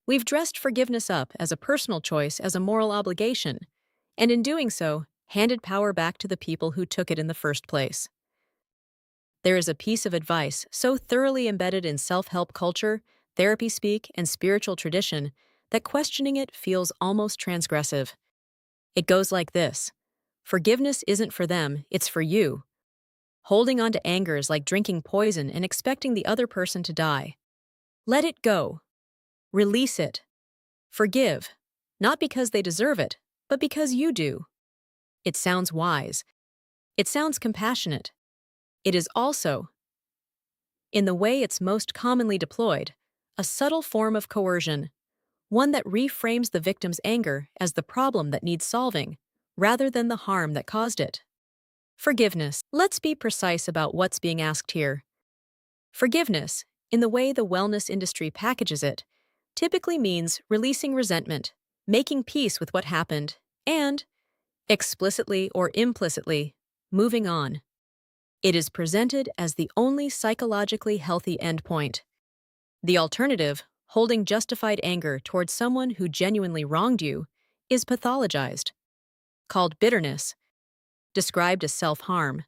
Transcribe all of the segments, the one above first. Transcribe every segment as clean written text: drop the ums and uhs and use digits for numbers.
We've dressed forgiveness up as a personal choice, as a moral obligation, and in doing so, handed power back to the people who took it in the first place. There is a piece of advice so thoroughly embedded in self-help culture, therapy speak, and spiritual tradition that questioning it feels almost transgressive. It goes like this: forgiveness isn't for them, it's for you. Holding on to anger is like drinking poison and expecting the other person to die. Let it go. Release it. Forgive, not because they deserve it, but because you do. It sounds wise. It sounds compassionate. It is also, in the way it's most commonly deployed, a subtle form of coercion, one that reframes the victim's anger as the problem that needs solving, rather than the harm that caused it. Forgiveness. Let's be precise about what's being asked here. Forgiveness, in the way the wellness industry packages it, typically means releasing resentment, making peace with what happened, and, explicitly or implicitly, moving on. It is presented as the only psychologically healthy endpoint. The alternative, holding justified anger towards someone who genuinely wronged you, is pathologized, called bitterness, described as self-harm.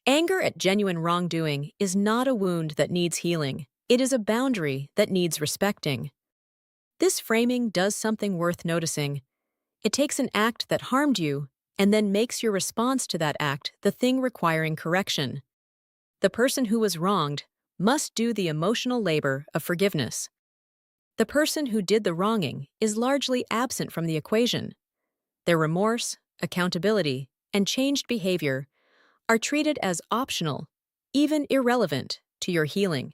Anger at genuine wrongdoing is not a wound that needs healing. It is a boundary that needs respecting. This framing does something worth noticing. It takes an act that harmed you and then makes your response to that act the thing requiring correction. The person who was wronged must do the emotional labor of forgiveness. The person who did the wronging is largely absent from the equation. Their remorse, accountability, and changed behavior are treated as optional, even irrelevant, to your healing.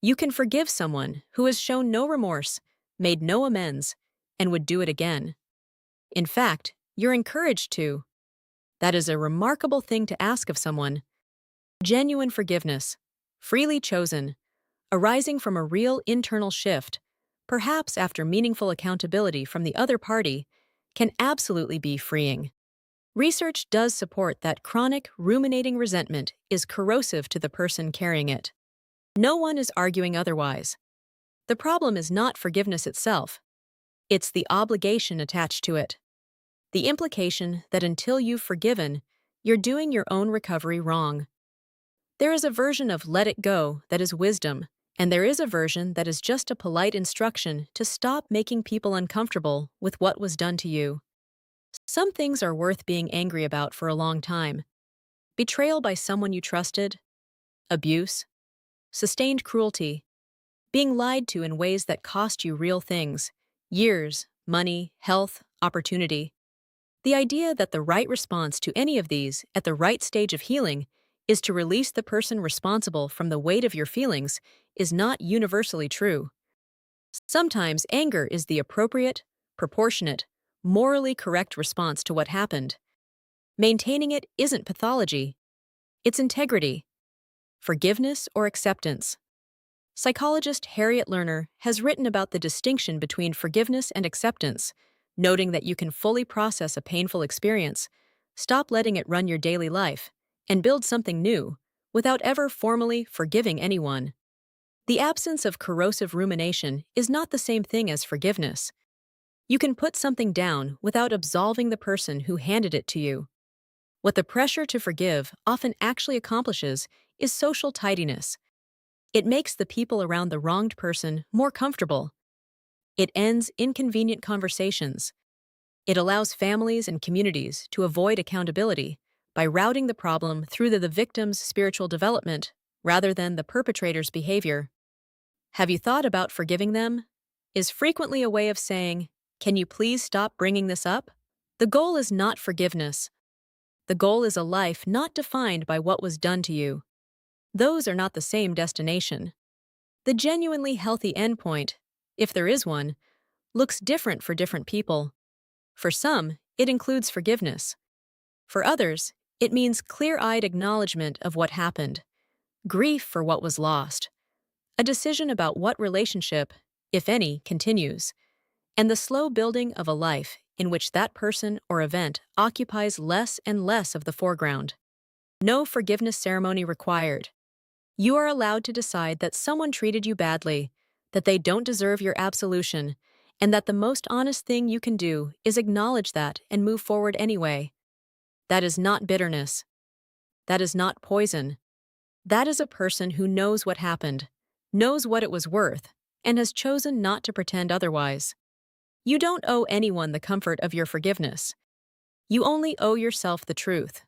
You can forgive someone who has shown no remorse, made no amends, and would do it again. In fact, you're encouraged to. That is a remarkable thing to ask of someone. Genuine forgiveness, freely chosen, arising from a real internal shift, perhaps after meaningful accountability from the other party, can absolutely be freeing. Research does support that chronic, ruminating resentment is corrosive to the person carrying it. No one is arguing otherwise. The problem is not forgiveness itself. It's the obligation attached to it. The implication that until you've forgiven, you're doing your own recovery wrong. There is a version of let it go that is wisdom, and there is a version that is just a polite instruction to stop making people uncomfortable with what was done to you. Some things are worth being angry about for a long time. Betrayal by someone you trusted, abuse, sustained cruelty, being lied to in ways that cost you real things, years, money, health, opportunity. The idea that the right response to any of these at the right stage of healing is to release the person responsible from the weight of your feelings is not universally true. Sometimes anger is the appropriate, proportionate, morally correct response to what happened. Maintaining it isn't pathology, it's integrity, forgiveness or acceptance. Psychologist Harriet Lerner has written about the distinction between forgiveness and acceptance, noting that you can fully process a painful experience, stop letting it run your daily life, and build something new without ever formally forgiving anyone. The absence of corrosive rumination is not the same thing as forgiveness. You can put something down without absolving the person who handed it to you. What the pressure to forgive often actually accomplishes is social tidiness. It makes the people around the wronged person more comfortable. It ends inconvenient conversations. It allows families and communities to avoid accountability by routing the problem through the victim's spiritual development rather than the perpetrator's behavior. Have you thought about forgiving them? Is frequently a way of saying, can you please stop bringing this up? The goal is not forgiveness. The goal is a life not defined by what was done to you. Those are not the same destination. The genuinely healthy endpoint, if there is one, looks different for different people. For some, it includes forgiveness. For others, it means clear-eyed acknowledgement of what happened, grief for what was lost, a decision about what relationship, if any, continues, and the slow building of a life in which that person or event occupies less and less of the foreground. No forgiveness ceremony required. You are allowed to decide that someone treated you badly, that they don't deserve your absolution, and that the most honest thing you can do is acknowledge that and move forward anyway. That is not bitterness. That is not poison. That is a person who knows what happened, knows what it was worth, and has chosen not to pretend otherwise. You don't owe anyone the comfort of your forgiveness. You only owe yourself the truth.